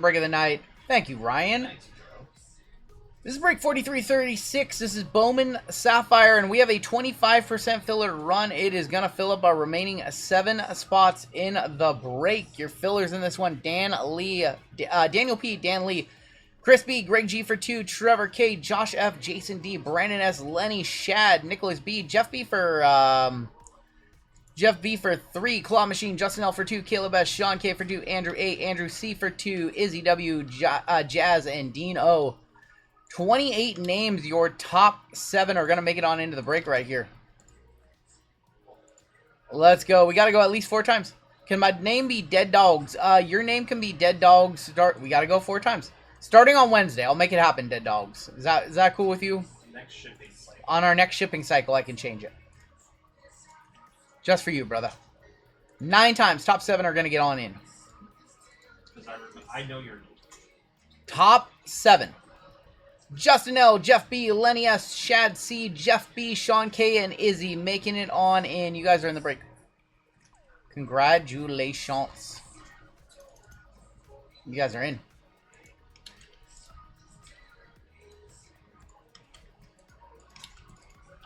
Break of the night. Thank you, Ryan. This is break 4336. This is Bowman Sapphire, and we have a 25% filler run. It is going to fill up our remaining 7 spots in the break. Your fillers in this one: Daniel P., Dan Lee, Chris B., Greg G for 2, Trevor K., Josh F., Jason D., Brandon S., Lenny, Shad, Nicholas B., Jeff B. for 3, Claw Machine, Justin L for 2, Caleb S., Sean K for 2, Andrew A., Andrew C for 2, Izzy W., Jazz, and Dean O. 28 names. Your top 7 are going to make it on into the break right here. Let's go. We got to go at least 4 times. Can my name be Dead Dogs? Your name can be Dead Dogs. We got to go 4 times. Starting on Wednesday. I'll make it happen, Dead Dogs. Is that cool with you? Next shipping cycle. On our next shipping cycle, I can change it. Just for you, brother. 9 times. Top 7 are going to get on in. I know your name. Top 7. Justin L, Jeff B, Lenny S, Shad C, Jeff B, Sean K, and Izzy making it on in. You guys are in the break. Congratulations. You guys are in.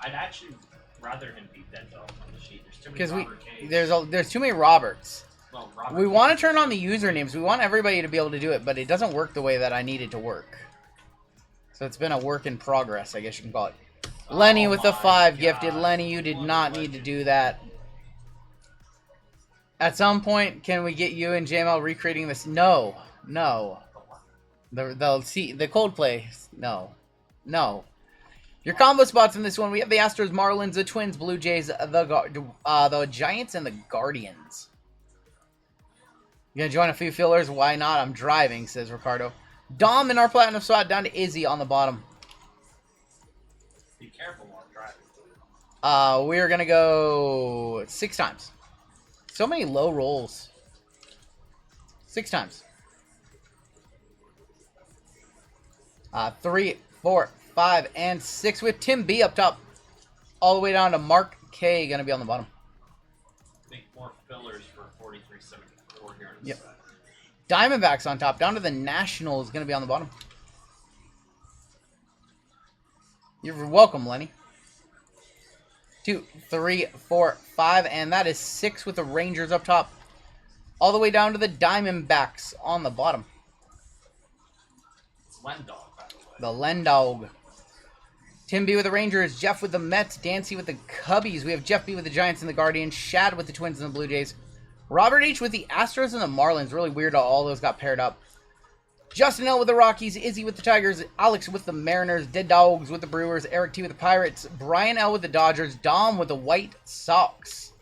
I'd actually rather him be Dead Dog on the sheet. There's too many Because Robert Ks. there's too many Roberts. Well, Robert We K. want to turn on the usernames. We want everybody to be able to do it, but it doesn't work the way that I need it to work. So it's been a work in progress, I guess you can call it. Lenny with the 5 gifted. Lenny, you did not need to do that. At some point, can we get you and JML recreating this? No. No. The Coldplay. No. No. Your combo spots in this one, we have the Astros, Marlins, the Twins, Blue Jays, the Giants, and the Guardians. You gonna join a few fillers? Why not? I'm driving, says Ricardo. Dom in our platinum spot, down to Izzy on the bottom. Be careful while driving. We're gonna go 6 times. So many low rolls. 6 times. 3, 4, 5, and 6 with Tim B up top. All the way down to Mark K gonna be on the bottom. Make more fillers for 4374 here on the Yep. side. Diamondbacks on top, down to the Nationals, going to be on the bottom. You're welcome, Lenny. 2, 3, 4, 5, and that is 6 with the Rangers up top. All the way down to the Diamondbacks on the bottom. It's Lendog, by the way. The Lendog. Tim B with the Rangers, Jeff with the Mets, Dancy with the Cubbies. We have Jeff B with the Giants and the Guardians, Shad with the Twins and the Blue Jays. Robert H with the Astros and the Marlins. Really weird how all those got paired up. Justin L with the Rockies, Izzy with the Tigers, Alex with the Mariners, Dead Dogs with the Brewers, Eric T with the Pirates, Brian L with the Dodgers, Dom with the White Sox,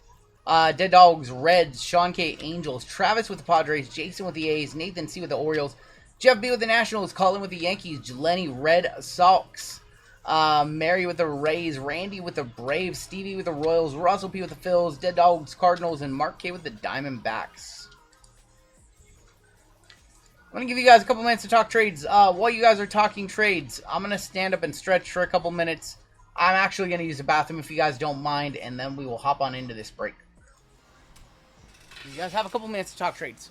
Dead Dogs, Reds, Sean K, Angels, Travis with the Padres, Jason with the A's, Nathan C with the Orioles, Jeff B with the Nationals, Colin with the Yankees, Lenny Red Sox, Mary with the Rays, Randy with the Braves, Stevie with the Royals, Russell P with the Phils, Dead Dogs, Cardinals, and Mark K with the Diamondbacks. I'm going to give you guys a couple minutes to talk trades. While you guys are talking trades, I'm going to stand up and stretch for a couple minutes. I'm actually going to use the bathroom if you guys don't mind, and then we will hop on into this break. You guys have a couple minutes to talk trades.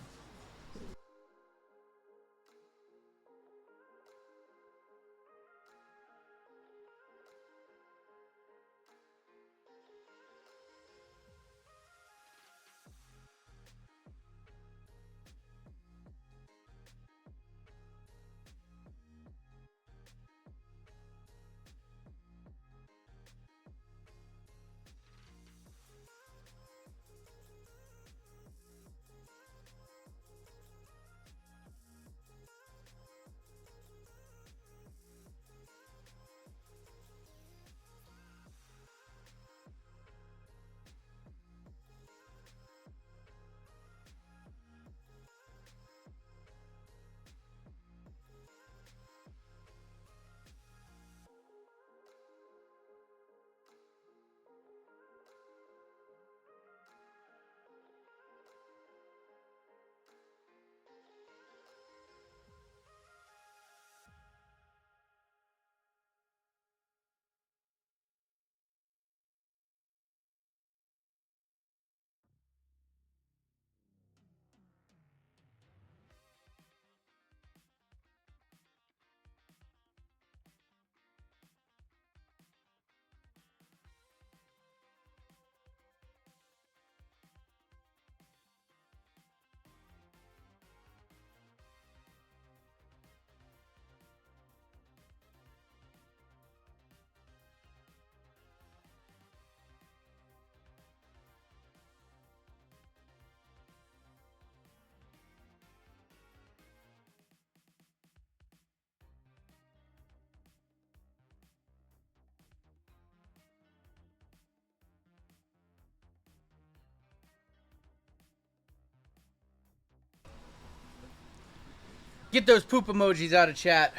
Get those poop emojis out of chat.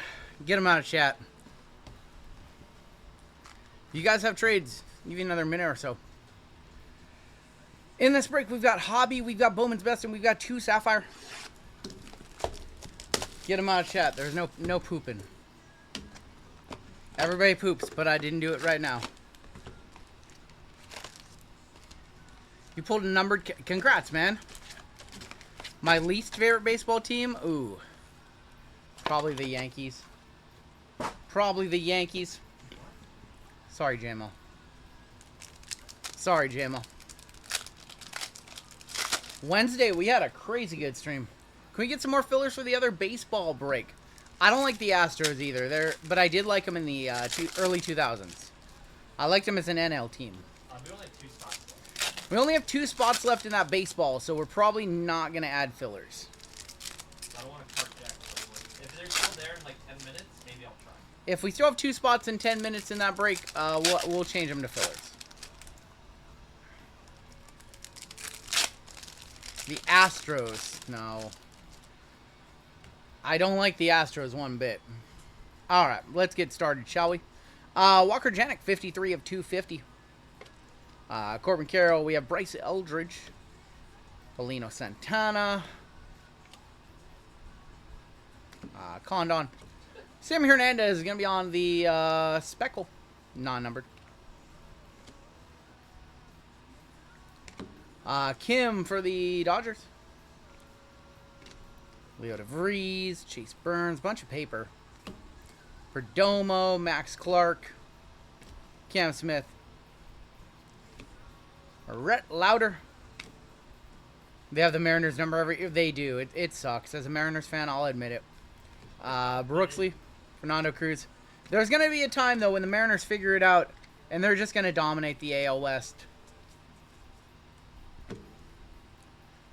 Get them out of chat. You guys have trades. Give you another minute or so. In this break, we've got Hobby, we've got Bowman's Best, and we've got 2 Sapphire. Get them out of chat. There's no pooping. Everybody poops, but I didn't do it right now. You pulled a numbered... Congrats, man. My least favorite baseball team? Ooh. Probably the Yankees. Probably the Yankees. Sorry, JMO. Sorry, JMO. Wednesday, we had a crazy good stream. Can we get some more fillers for the other baseball break? I don't like the Astros either, but I did like them in the early 2000s. I liked them as an NL team. We only have 2 spots left. We only have 2 spots left in that baseball, so we're probably not going to add fillers. I don't want to cart jack. If they're still there in like 10 minutes, maybe I'll try. If we still have 2 spots in 10 minutes in that break, we'll change them to fillers. The Astros, no. I don't like the Astros one bit. All right, let's get started, shall we? Walker Janik, 53 of 250. Corbin Carroll, we have Bryce Eldridge. Paulino Santana. Condon. Sammy Hernandez is going to be on the Speckle, non-numbered. Kim for the Dodgers. Leo DeVries, Chase Burns, bunch of paper. Perdomo, Max Clark, Cam Smith, Rhett Lauder. They have the Mariners number every year. They do. It sucks. As a Mariners fan, I'll admit it. Brooksley, Fernando Cruz. There's going to be a time, though, when the Mariners figure it out, and they're just going to dominate the AL West.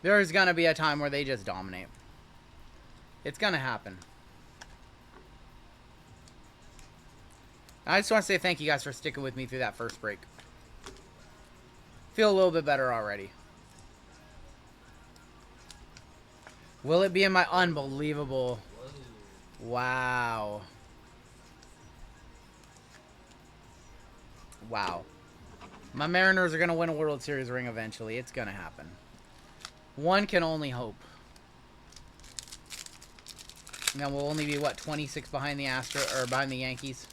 There's going to be a time where they just dominate. It's going to happen. I just want to say thank you guys for sticking with me through that first break. Feel a little bit better already. Will it be in my unbelievable... Wow. Wow. My Mariners are going to win a World Series ring eventually. It's going to happen. One can only hope. Now we'll only be, what, 26 behind the behind the Yankees?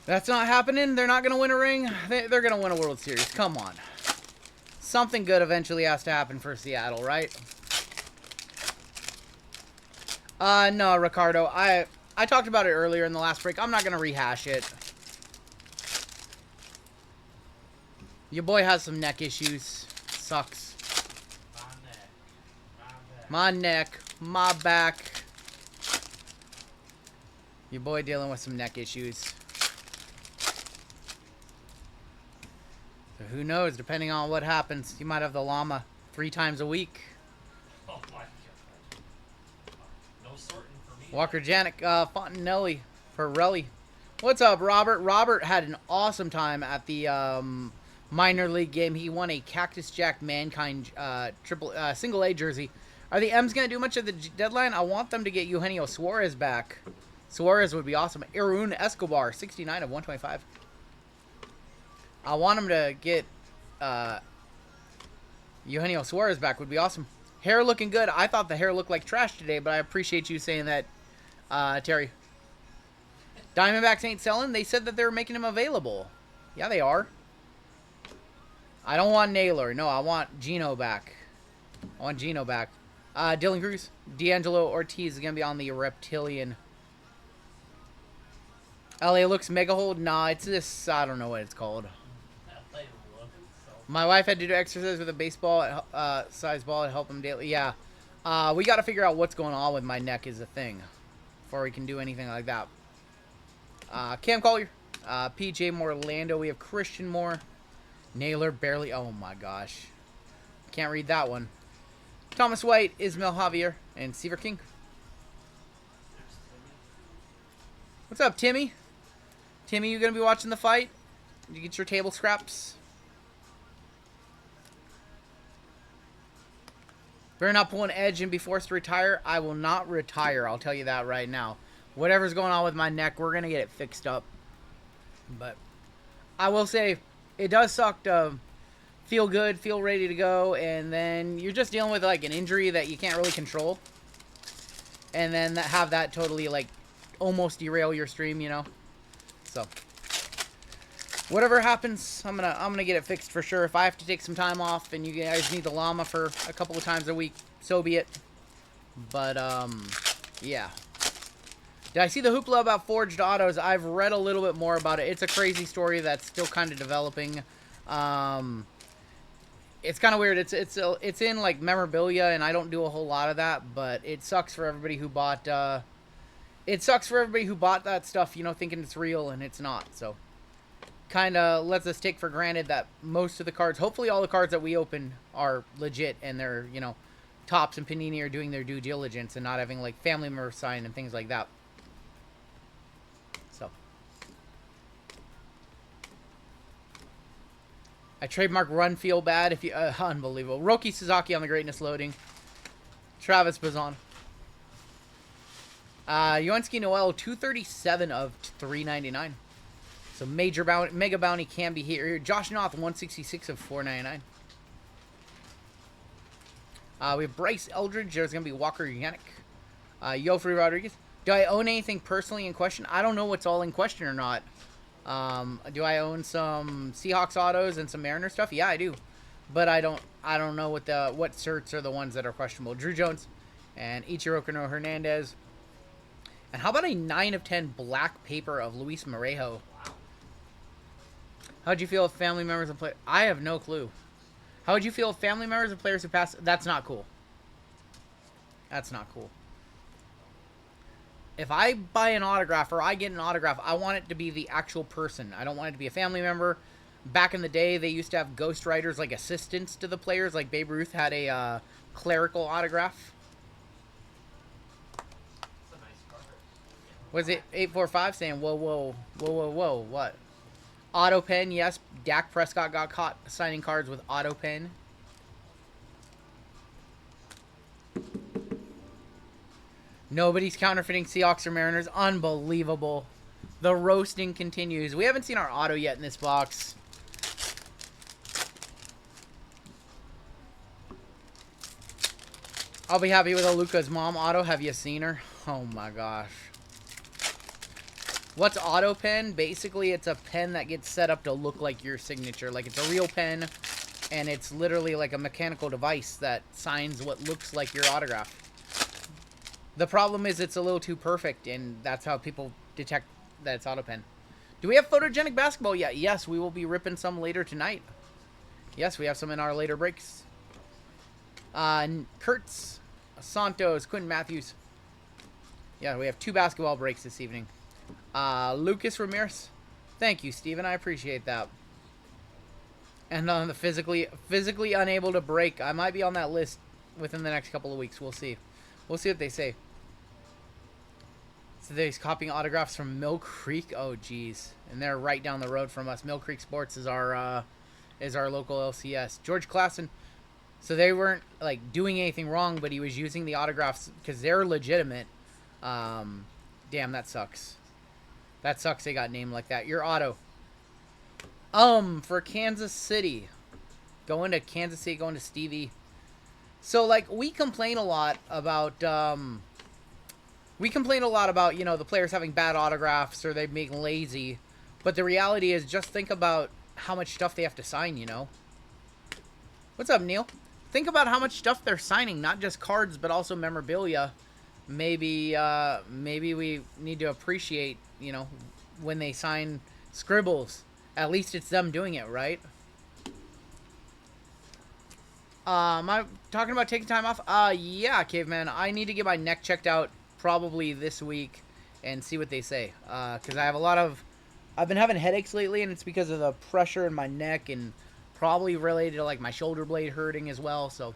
That's not happening. They're not going to win a ring. They're going to win a World Series. Come on. Something good eventually has to happen for Seattle, right? No, Ricardo. I talked about it earlier in the last break. I'm not going to rehash it. Your boy has some neck issues. Sucks. My neck. My back. Your boy dealing with some neck issues. So who knows? Depending on what happens, you might have the llama 3 times a week. Oh my god. No sorting for me. Walker Janik, Fontanelli, Pirelli. What's up, Robert? Robert had an awesome time at the minor league game. He won a Cactus Jack Mankind single A jersey. Are the M's going to do much of the deadline? I want them to get Eugenio Suarez back. Suarez would be awesome. Arun Escobar, 69 of 125. I want him to get Eugenio Suarez back. Would be awesome. Hair looking good. I thought the hair looked like trash today, but I appreciate you saying that, Terry. Diamondbacks ain't selling. They said that they were making him available. Yeah, they are. I don't want Naylor. No, I want Gino back. I want Gino back. Dylan Cruz. D'Angelo Ortiz is going to be on the Reptilian. LA looks mega hold. Nah, it's this. I don't know what it's called. My wife had to do exercise with a baseball size ball to help him daily. Yeah. We got to figure out what's going on with my neck is a thing before we can do anything like that. Cam Collier. PJ Moore, Orlando. We have Christian Moore. Naylor barely. Oh my gosh. Can't read that one. Thomas White, Ismail Javier, and Seaver King. What's up, Timmy? Timmy, you going to be watching the fight? Did you get your table scraps? Better not pull an edge and be forced to retire. I will not retire. I'll tell you that right now. Whatever's going on with my neck, we're going to get it fixed up. But I will say, it does suck to feel good, feel ready to go, and then you're just dealing with like an injury that you can't really control. And then have that totally like almost derail your stream, you know? So whatever happens, I'm gonna get it fixed for sure. If I have to take some time off and you guys need the llama for a couple of times a week, so be it. But yeah. Did I see the hoopla about forged autos? I've read a little bit more about it. It's a crazy story that's still kind of developing. It's kind of weird. It's in like memorabilia, and I don't do a whole lot of that. But it sucks for everybody who bought. It sucks for everybody who bought that stuff, you know, thinking it's real and it's not. So, kind of lets us take for granted that most of the cards, hopefully all the cards that we open, are legit and they're, you know, Topps and Panini are doing their due diligence and not having like family members sign and things like that. So, I trademark run feel bad if you unbelievable. Roki Suzaki on the greatness loading. Travis Bazan. Yoensky Noel 237 of 399. So mega bounty can be here. Josh Noth 166 of 499. We have Bryce Eldridge. There's gonna be Walker Yannick. Yofri Rodriguez. Do I own anything personally in question? I don't know what's all in question or not. Do I own some Seahawks autos and some Mariner stuff? Yeah, I do. But I don't know what certs are the ones that are questionable. Drew Jones and Ichiro Kano Hernandez. And how about a 9 of 10 black paper of Luis Morejo? How'd you feel if family members and players... I have no clue. How would you feel if family members and players who passed... That's not cool. That's not cool. If I buy an autograph or I get an autograph, I want it to be the actual person. I don't want it to be a family member. Back in the day, they used to have ghostwriters like assistants to the players. Like Babe Ruth had a clerical autograph. Was it 845 saying, whoa, whoa, whoa, whoa, whoa, what? Auto pen, yes. Dak Prescott got caught signing cards with auto pen. Nobody's counterfeiting Seahawks or Mariners. Unbelievable. The roasting continues. We haven't seen our auto yet in this box. I'll be happy with a Luca's mom auto. Have you seen her? Oh my gosh. What's auto pen? Basically, it's a pen that gets set up to look like your signature. Like, it's a real pen, and it's literally like a mechanical device that signs what looks like your autograph. The problem is it's a little too perfect, and that's how people detect that it's auto pen. Do we have photogenic basketball yet? Yes, we will be ripping some later tonight. Yes, we have some in our later breaks. Kurtz, Santos, Quentin Matthews. Yeah, we have 2 basketball breaks this evening. Lucas Ramirez. Thank you, Steven. I appreciate that. And on the physically unable to break, I might be on that list within the next couple of weeks. We'll see. We'll see what they say. So he's copying autographs from Mill Creek. Oh, geez. And they're right down the road from us. Mill Creek Sports is our local LCS. George Klassen. So they weren't like doing anything wrong, but he was using the autographs because they're legitimate. Damn, that sucks. That sucks they got named like that. Your auto. For Kansas City. Going to Kansas City, going to Stevie. So, like, we complain a lot about, you know, the players having bad autographs or they being lazy. But the reality is, just think about how much stuff they have to sign, you know? What's up, Neil? Think about how much stuff they're signing, not just cards, but also memorabilia. Maybe we need to appreciate, you know, when they sign scribbles. At least it's them doing it, right? Am I talking about taking time off? Yeah, Caveman. I need to get my neck checked out probably this week and see what they say. Because I have I've been having headaches lately, and it's because of the pressure in my neck and probably related to, like, my shoulder blade hurting as well, so...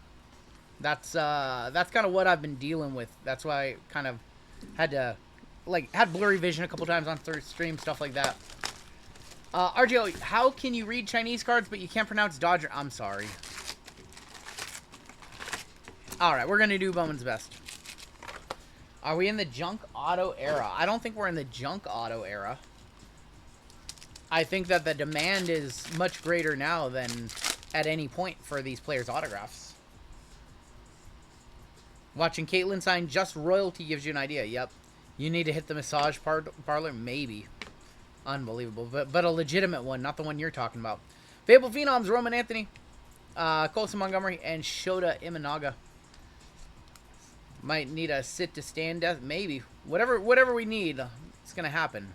That's kind of what I've been dealing with. That's why I kind of had blurry vision a couple times on stream, stuff like that. RGL, how can you read Chinese cards but you can't pronounce Dodger? I'm sorry. All right, we're going to do Bowman's Best. Are we in the junk auto era? I don't think we're in the junk auto era. I think that the demand is much greater now than at any point for these players' autographs. Watching Caitlyn sign Just Royalty gives you an idea. Yep. You need to hit the massage parlor? Maybe. Unbelievable. But a legitimate one, not the one you're talking about. Fable Phenoms, Roman Anthony, Colson Montgomery, and Shota Imanaga. Might need a sit to stand death. Maybe. Whatever we need, it's going to happen.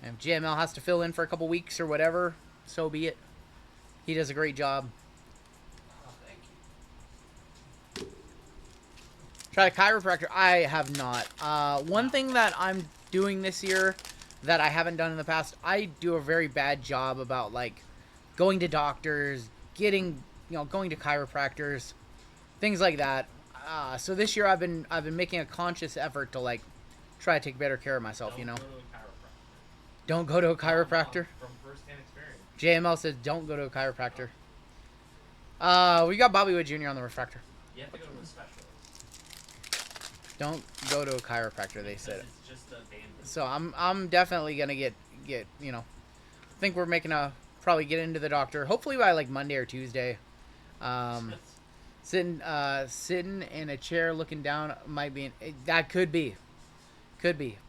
And if JML has to fill in for a couple weeks or whatever, so be it. He does a great job. Oh, thank you. Try a chiropractor. I have not. One thing that I'm doing this year that I haven't done in the past, I do a very bad job about like going to doctors, going to chiropractors, things like that. So this year I've been making a conscious effort to like try to take better care of myself. Don't go to a chiropractor. From first-hand experience. JML says don't go to a chiropractor. We got Bobby Wood Jr. on the refractor. You have to go to a specialist. Don't go to a chiropractor, they said. It's just a bandage. So I'm definitely gonna get I think we're making probably get into the doctor hopefully by like Monday or Tuesday. Sitting in a chair looking down might be that could be.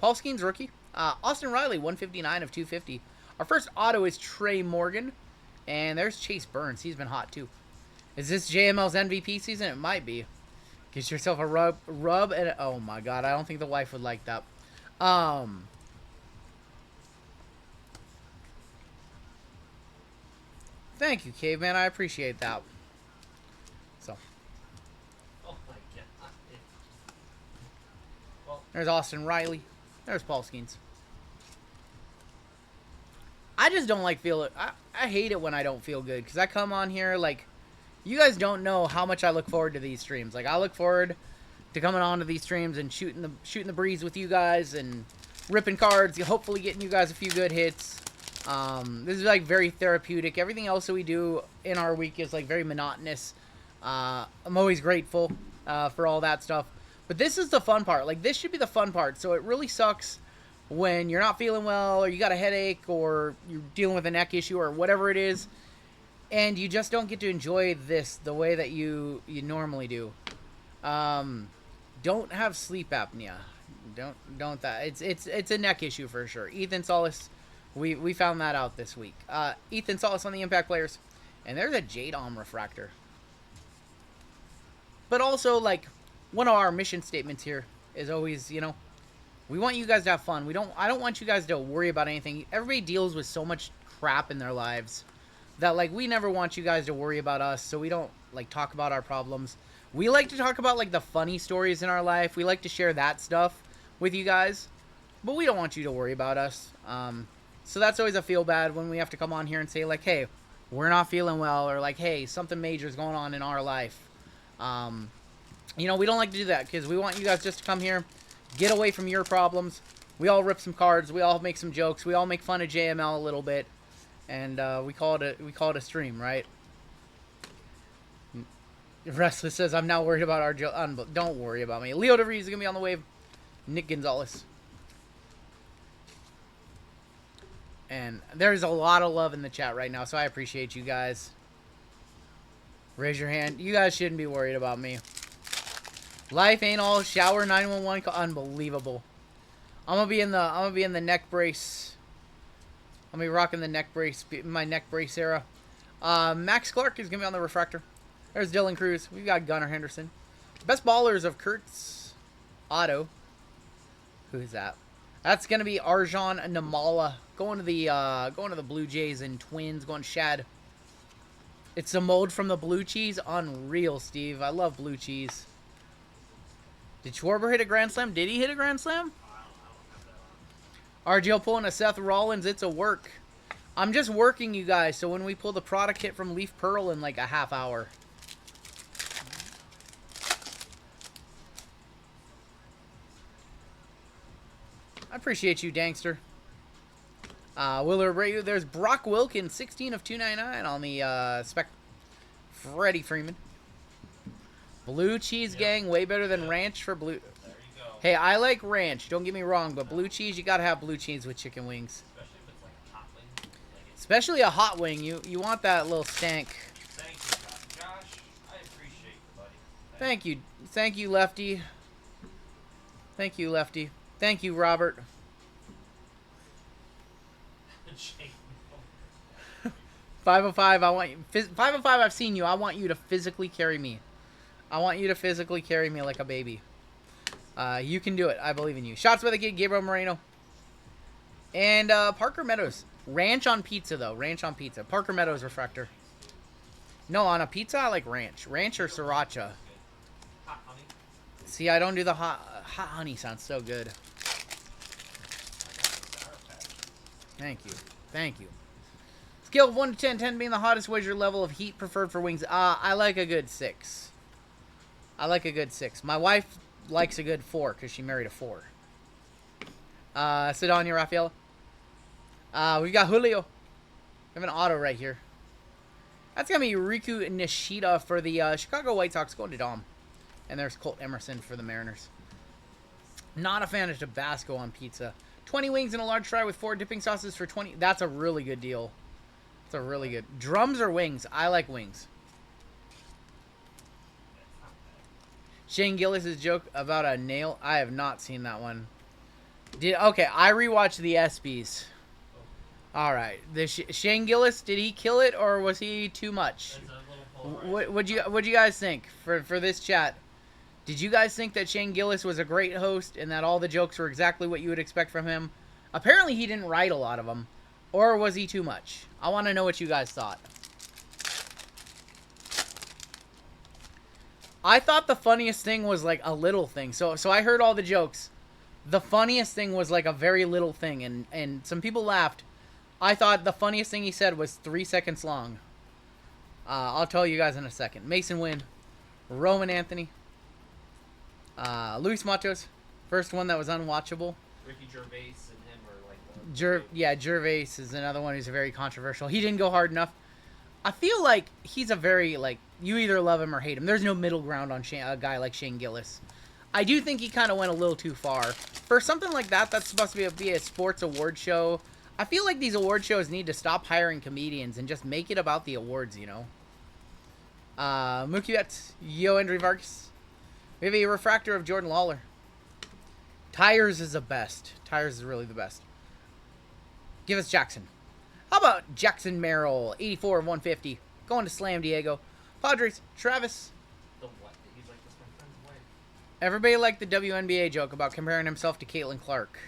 Paul Skeen's rookie. Austin Riley 159 of 250. Our first auto is Trey Morgan, and there's Chase Burns. He's been hot too. Is this JML's MVP season? It might be. Get yourself a rub, and oh my god, I don't think the wife would like that. Thank you, Caveman. I appreciate that. So. Oh my god. Well, There's Austin Riley. There's Paul Skeens. I just don't like feel it. I hate it when I don't feel good because I come on here like you guys don't know how much I look forward to these streams. Like I look forward to coming on to these streams and shooting the breeze with you guys and ripping cards. Hopefully getting you guys a few good hits. This is like very therapeutic. Everything else that we do in our week is like very monotonous. I'm always grateful for all that stuff. But this is the fun part. Like this should be the fun part. So it really sucks when you're not feeling well or you got a headache or you're dealing with a neck issue or whatever it is and you just don't get to enjoy this the way that you normally do. Don't have sleep apnea. Don't that. It's a neck issue for sure. Ethan Solis, we found that out this week. Ethan Solis on the Impact Players. And there's a Jadom refractor. But also like one of our mission statements here is always, we want you guys to have fun. I don't want you guys to worry about anything. Everybody deals with so much crap in their lives that like we never want you guys to worry about us, so we don't like talk about our problems. We like to talk about like the funny stories in our life. We like to share that stuff with you guys, but we don't want you to worry about us. So that's always a feel bad when we have to come on here and say like, hey, we're not feeling well, or like, hey, something major is going on in our life. We don't like to do that because we want you guys just to come here, get away from your problems. We all rip some cards. We all make some jokes. We all make fun of JML a little bit, and we call it a stream, right? Restless says, "I'm now worried about RGL." Don't worry about me. Leo DeVries is gonna be on the wave. Nick Gonzalez, and there's a lot of love in the chat right now, so I appreciate you guys. Raise your hand. You guys shouldn't be worried about me. Life ain't all shower 911 call. Unbelievable. I'm gonna be in the neck brace. I'm gonna be rocking the neck brace, my neck brace era. Max Clark is gonna be on the refractor. There's Dylan Cruz. We've got Gunnar Henderson. Best ballers of Kurt's auto. Who is that? That's gonna be Arjan Namala going to the Blue Jays and Twins. Going Shad. It's a mold from the blue cheese. Unreal, Steve. I love blue cheese. Did Schwarber hit a grand slam? Did he hit a grand slam? RGL pulling a Seth Rollins. It's a work. I'm just working, you guys, so when we pull the product kit from Leaf Pearl in like a half hour. I appreciate you, Dangster. Willard Rayu. There's Brock Wilkins, 16 of 299 on the spec. Freddie Freeman. Blue cheese gang, way better than ranch for blue. There you go. Hey, I like ranch. Don't get me wrong, but blue cheese, you gotta have blue cheese with chicken wings. Especially if it's like a hot wing. Like it's, Especially a hot wing. You want that little stank. thank you, Josh. Josh, I appreciate you, buddy. Thank you. Thank you, Lefty. Thank you, Lefty. Thank you, Robert. Jake, 505, I want you. 505, I've seen you. I want you to physically carry me. I want you to physically carry me like a baby. You can do it. I believe in you. Shots by the kid, Gabriel Moreno. And Parker Meadows. Ranch on pizza, though. Ranch on pizza. Parker Meadows refractor. No, on a pizza, I like ranch. Ranch or sriracha. hot honey. See, I don't do the hot honey. Sounds so good. Thank you. Thank you. Scale of 1 to 10, 10 being the hottest. What is your level of heat preferred for wings? I like a good 6. I like a good 6. My wife likes a good 4 because she married a 4. Sidonia Rafaela. We've got Julio. We have an auto right here. That's going to be Riku Nishida for the Chicago White Sox going to Dom. And there's Colt Emerson for the Mariners. Not a fan of Tabasco on pizza. 20 wings and a large fry with 4 dipping sauces for 20. That's a really good deal. That's a really good. Drums or wings? I like wings. Shane Gillis' joke about a nail. I have not seen that one. Okay, I rewatched the ESPYs. All right, Shane Gillis, did he kill it or was he too much? What'd you guys think for this chat? Did you guys think that Shane Gillis was a great host and that all the jokes were exactly what you would expect from him? Apparently, he didn't write a lot of them, or was he too much? I want to know what you guys thought. I thought the funniest thing was like a little thing. So I heard all the jokes. The funniest thing was like a very little thing, and some people laughed. I thought the funniest thing he said was 3 seconds long. I'll tell you guys in a second. Mason Wynn, Roman Anthony, Luis Matos, first one that was unwatchable. Ricky Gervais and him are like the Gervais is another one who's very controversial. He didn't go hard enough. I feel like he's a very, like, you either love him or hate him. There's no middle ground on a guy like Shane Gillis. I do think he kind of went a little too far. For something like that, that's supposed to be a sports award show. I feel like these award shows need to stop hiring comedians and just make it about the awards, you know? Mookie Betts, Yoendry Vargas. We have a refractor of Jordan Lawler. Tires is the best. Tires is really the best. Give us Jackson. How about Jackson Merrill, 84 of 150. Going to Slam Diego. Padres, Travis. what? He's like, this my friend's wife. Everybody liked the WNBA joke about comparing himself to Caitlin Clark.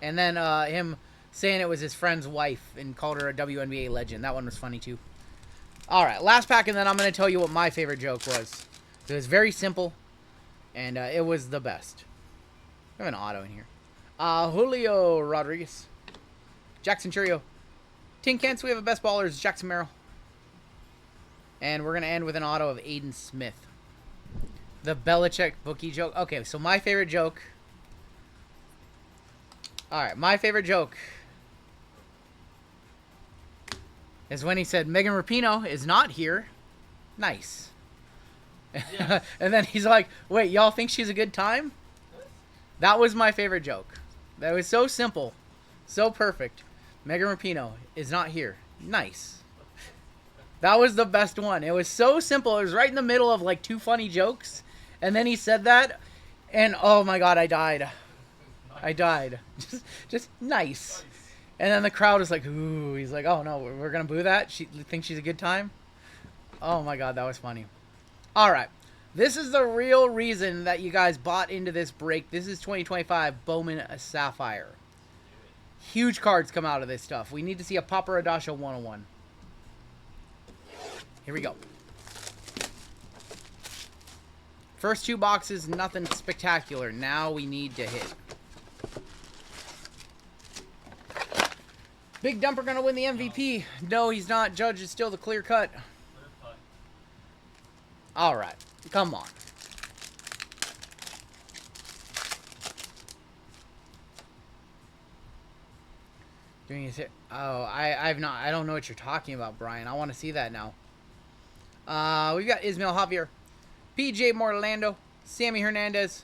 And then him saying it was his friend's wife and called her a WNBA legend. That one was funny too. All right, last pack, and then I'm going to tell you what my favorite joke was. It was very simple, and it was the best. We have an auto in here. Julio Rodriguez. Jackson Churio. Tin Kents, we have a best ballers, Jackson Merrill. And we're going to end with an auto of Aiden Smith. The Belichick bookie joke. Okay, so my favorite joke. All right, my favorite joke is when he said, Megan Rapinoe is not here. Nice. Yeah. And then he's like, wait, y'all think she's a good time? That was my favorite joke. That was so simple. So perfect. Megan Rapinoe is not here. Nice. That was the best one. It was so simple. It was right in the middle of like 2 funny jokes. And then he said that. And oh my God, I died. Nice. I died. Just nice. And then the crowd was like, ooh. He's like, oh no, we're going to boo that? She thinks she's a good time? Oh my God, that was funny. All right. This is the real reason that you guys bought into this break. This is 2025 Bowman Sapphire. Huge cards come out of this stuff. We need to see a Paparadasha 101. Here we go. First 2 boxes, nothing spectacular. Now we need to hit. Big Dumper going to win the MVP. No, he's not. Judge is still the clear cut. All right. Come on. Doing his hit. Oh, I've not. I don't know what you're talking about, Brian. I want to see that now. We've got Ismail Javier, PJ Morlando, Sammy Hernandez,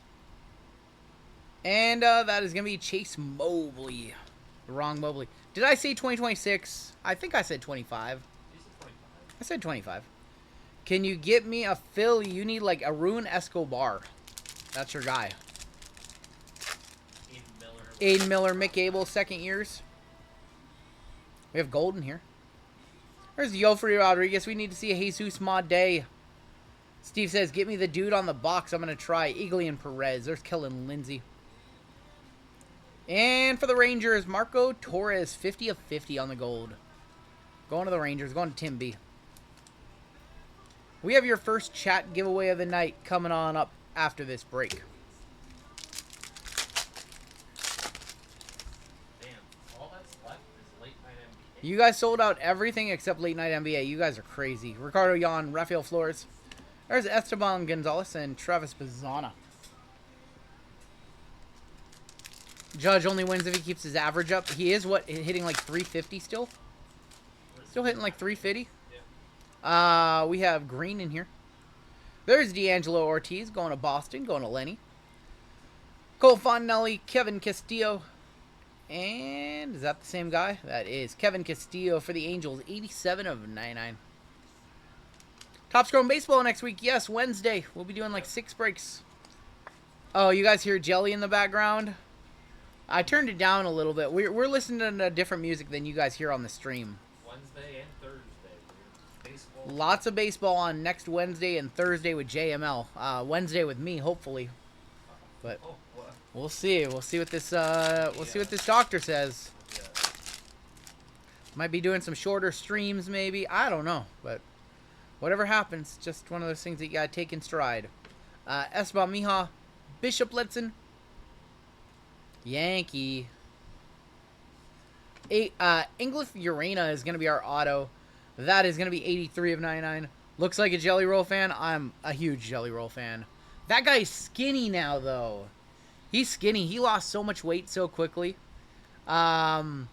and that is going to be Chase Mobley. The wrong Mobley. Did I say 2026? I think I said 25. You said 25. I said 25. Can you get me a Phil? You need like Arun Escobar. That's your guy. Aiden Miller, Mick Abel, second years. We have Golden here. There's Yofri Rodriguez. We need to see a Jesus Made. Steve says, get me the dude on the box. I'm going to try. Eagley and Perez. There's Kellen Lindsay. And for the Rangers, Marco Torres, 50 of 50 on the gold. Going to the Rangers. Going to Tim B. We have your first chat giveaway of the night coming on up after this break. You guys sold out everything except Late Night NBA. You guys are crazy. Ricardo Yan, Rafael Flores. There's Esteban Gonzalez and Travis Bazzana. Judge only wins if he keeps his average up. He is, what, hitting like 350 still? Still hitting like 350? Yeah. We have Green in here. There's D'Angelo Ortiz going to Boston, going to Lenny. Cole Fontenelli, Kevin Castillo. And is that the same guy? That is Kevin Castillo for the Angels, 87 of 99. Top Scoring Baseball next week. Yes, Wednesday. We'll be doing like 6 breaks. Oh, you guys hear Jelly in the background? I turned it down a little bit. We're listening to different music than you guys hear on the stream. Wednesday and Thursday. Baseball. Lots of baseball on next Wednesday and Thursday with JML. Wednesday with me, hopefully. But we'll see. We'll see what this see what this doctor says. Yeah. Might be doing some shorter streams, maybe. I don't know, but whatever happens, just one of those things that you gotta take in stride. Esteban Mija, Bishop Letson, Yankee. Inglis Urena is gonna be our auto. That is gonna be 83 of 99. Looks like a Jelly Roll fan. I'm a huge Jelly Roll fan. That guy's skinny now, though. He's skinny. He lost so much weight so quickly. Inglis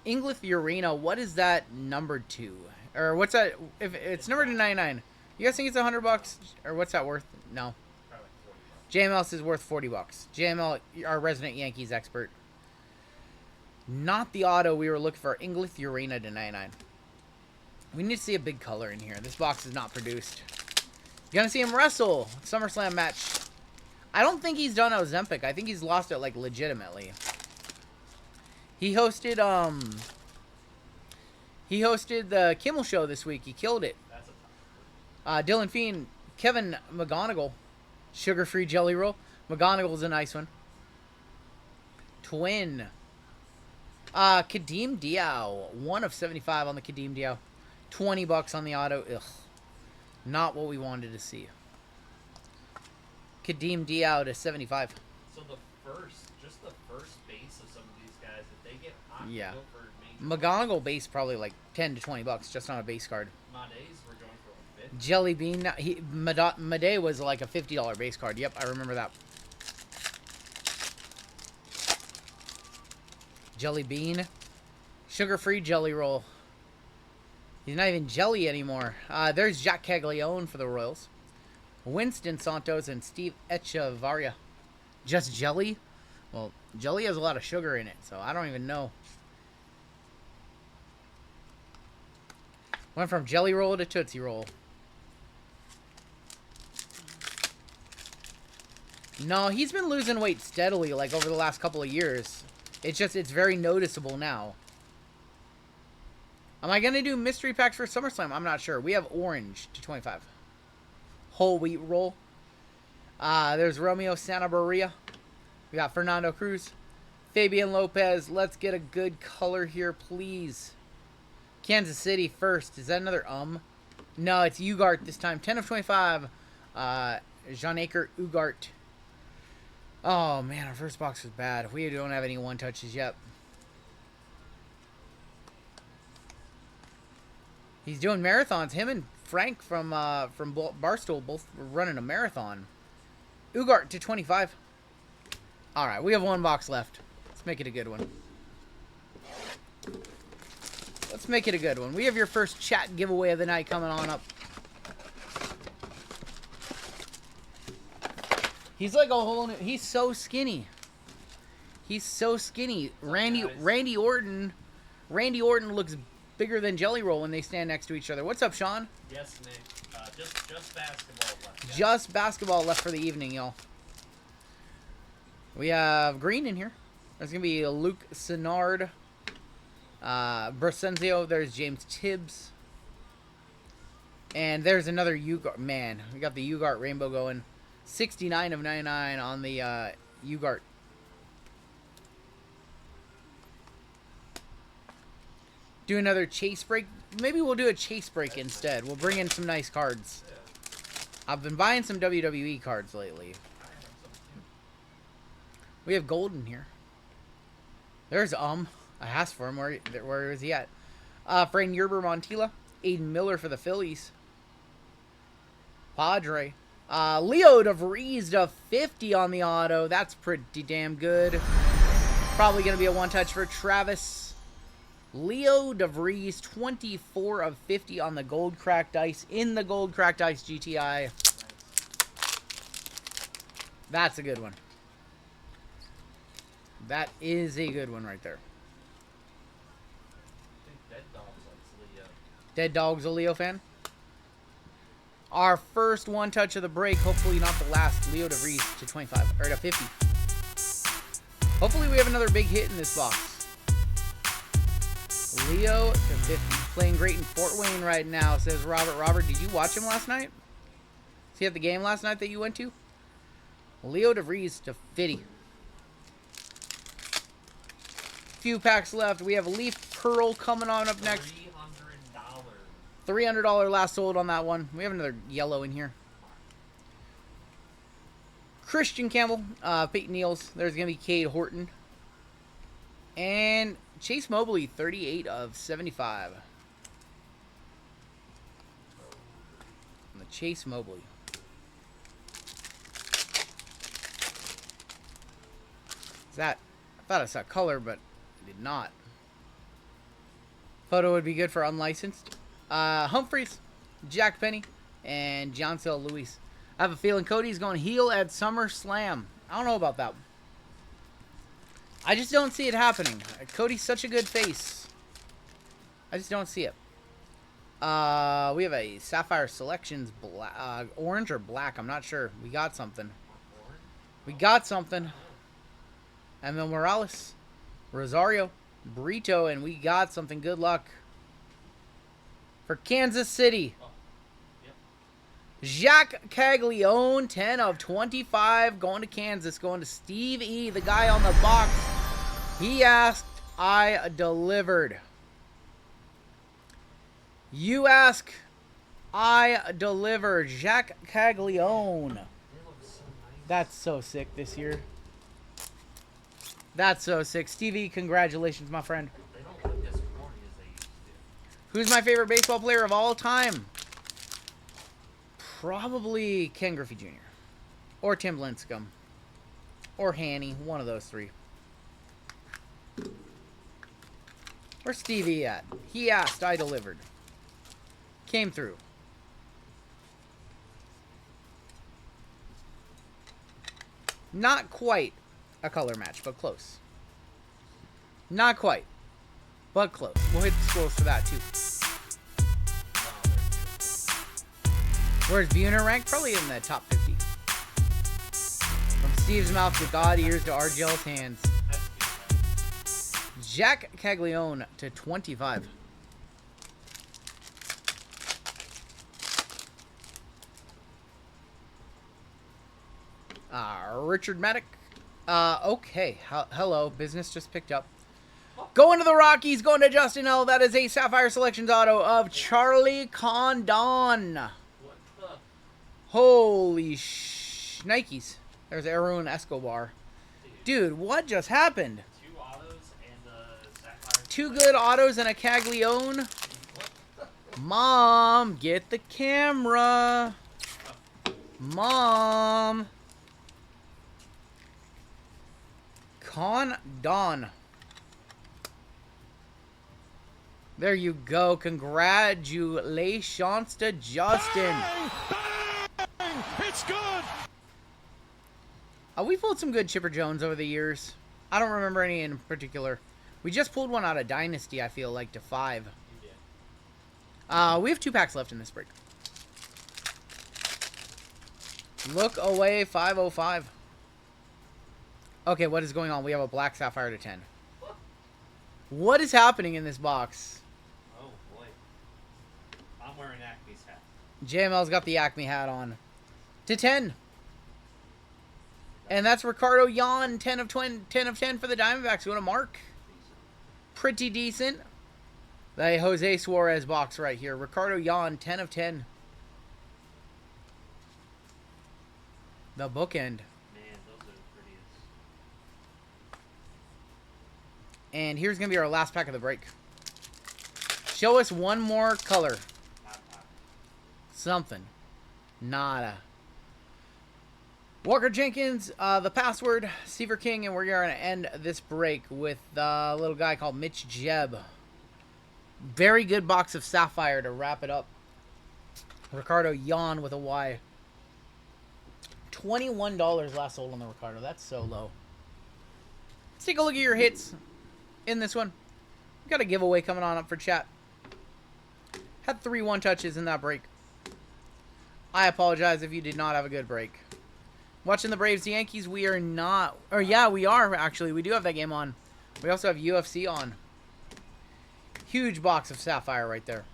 Urena, what is that numbered to? Or what's that? If it's numbered to 99. You guys think it's $100? Or what's that worth? No. JML is worth $40. JML, our resident Yankees expert. Not the auto we were looking for. Inglis Urena to 99. We need to see a big color in here. This box is not produced. You're gonna see him wrestle. SummerSlam match. I don't think he's done Ozempic. I think he's lost it, like, legitimately. He hosted the Kimmel Show this week. He killed it. Dylan Fiend, Kevin McGonigal, sugar-free jelly roll. McGonigal's a nice one. Twin. Kadeem Diao, 1 of 75 on the Kadeem Diao. $20 on the auto. Ugh. Not what we wanted to see. Kadeem Diao to 75. So just the first base of some of these guys, if they get hot, yeah. go for McGonigal base probably like $10 to $20 just on a base card. Made's we're going for like 50. Jelly Bean, Made was like a $50 base card. Yep, I remember that. Jelly Bean, sugar-free jelly roll. He's not even jelly anymore. There's Jack Caglione for the Royals. Winston Santos and Steve Echevarria. Just jelly? Well, jelly has a lot of sugar in it, so I don't even know. Went from jelly roll to Tootsie Roll. No, he's been losing weight steadily, like, over the last couple of years. It's very noticeable now. Am I going to do mystery packs for SummerSlam? I'm not sure. We have orange to 25. Whole wheat roll. There's Romeo Santabarria. We got Fernando Cruz. Fabian Lopez. Let's get a good color here, please. Kansas City first. Is that another No, it's Ugart this time. 10 of 25. Jean-Acre Ugart. Oh, man, our first box was bad. We don't have any one-touches yet. He's doing marathons. Him and Frank from Barstool both were running a marathon. Ugart to 25. All right, we have one box left. Let's make it a good one. Let's make it a good one. We have your first chat giveaway of the night coming on up. He's like a whole new, he's so skinny. He's so skinny. Randy Orton looks bigger than Jelly Roll when they stand next to each other. What's up, Sean? Yes, Nick. Just basketball left. Guys. Just basketball left for the evening, y'all. We have green in here. There's going to be Luke Sennard. Brasenzio. There's James Tibbs. And there's another Ugart. Man, we got the Ugart rainbow going. 69 of 99 on the Ugart. Do another chase break. Maybe we'll do a chase break instead. We'll bring in some nice cards. I've been buying some WWE cards lately. We have gold in here. There's I asked for him. Where is he at? Fran Yerber Montilla. Aiden Miller for the Phillies. Padre. Leo DeVries to 50 on the auto. That's pretty damn good. Probably going to be a one-touch for Travis. Leo DeVries, 24 of 50 on the Gold Cracked Ice in the Gold Cracked Ice GTI. That's a good one. That is a good one right there. I think Dead Dogs likes Leo. Dead Dog's a Leo fan. Our first one touch of the break, hopefully not the last. Leo DeVries to 25 or to 50. Hopefully we have another big hit in this box. Leo to 50. Playing great in Fort Wayne right now, says Robert. Robert, did you watch him last night? Was he at the game last night that you went to? Leo DeVries to 50. Few packs left. We have Leaf Curl coming on up next. $300 last sold on that one. We have another yellow in here. Christian Campbell, Peyton Neals. There's going to be Cade Horton. And Chase Mobley, 38 of 75. And the Chase Mobley. Is that? I thought I saw color, but I did not. Photo would be good for unlicensed. Humphreys, Jack Penny, and Johnsel Lewis. I have a feeling Cody's going heel at SummerSlam. I don't know about that one. I just don't see it happening. Cody's such a good face. I just don't see it. We have a Sapphire Selections orange or black. I'm not sure. We got something. We got something. Emil Morales, Rosario, Brito, and we got something. Good luck. For Kansas City, Jacques Caglione, 10 of 25, going to Kansas, going to Steve E., the guy on the box. He asked, I delivered. You ask, I deliver. Jacques Caglione. That's so sick this year. That's so sick. Stevie, congratulations, my friend. They don't look as corny as they used to. Who's my favorite baseball player of all time? Probably Ken Griffey Jr. Or Tim Lincecum. Or Hanny. One of those three. Where's Stevie at? He asked, I delivered. Came through. Not quite a color match, but close. Not quite, but close. We'll hit the scrolls for that, too. Where's Buhner ranked? Probably in the top 50. From Steve's mouth to God ears to RGL's hands. Jack Caglione to 25. Richard Maddock. Okay. Hello. Business just picked up. Going to the Rockies. Going to Justin L. That is a Sapphire Selections auto of Charlie Condon. Holy Nikes. There's Aaron Escobar. Dude, what just happened? Two autos and a Sapphire. Two good autos and a Caglione. Mom, get the camera. Mom. Condon. There you go. Congratulations to Justin. Bang! Bang! It's good. We pulled some good Chipper Jones over the years. I don't remember any in particular. We just pulled one out of Dynasty, I feel like, to 5. You did. We have 2 packs left in this break. Look away, 505. Okay, what is going on? We have a black Sapphire to 10. What is happening in this box? Oh boy. I'm wearing Acme's hat. JML's got the Acme hat on. To 10. And that's Ricardo Yan, 10 of 10 for the Diamondbacks. What a mark. Pretty decent. The Jose Suarez box right here. Ricardo Yan, 10 of 10. The bookend. Man, those are the prettiest. And here's going to be our last pack of the break. Show us one more color. Something. Nada. Walker Jenkins, the password, Seaver King, and we're going to end this break with a little guy called Mitch Jeb. Very good box of Sapphire to wrap it up. Ricardo Yan with a Y. $21 last sold on the Ricardo. That's so low. Let's take a look at your hits in this one. We've got a giveaway coming on up for chat. Had 3 1-touches in that break. I apologize if you did not have a good break. Watching the Braves Yankees, we are not. Or yeah, we are actually. We do have that game on. We also have UFC on. Huge box of Sapphire right there.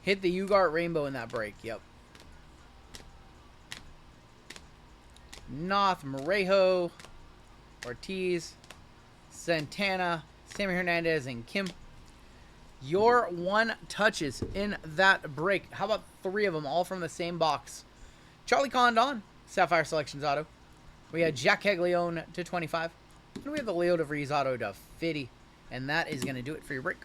Hit the Ugart Rainbow in that break. Yep. Noth, Morejo, Ortiz, Santana, Sammy Hernandez, and Kim. Your 1-touches in that break. How about 3 of them, all from the same box? Charlie Condon, Sapphire Selections auto. We had Jack Caglione to 25. And we have the Leo DeVries auto to 50. And that is going to do it for your break.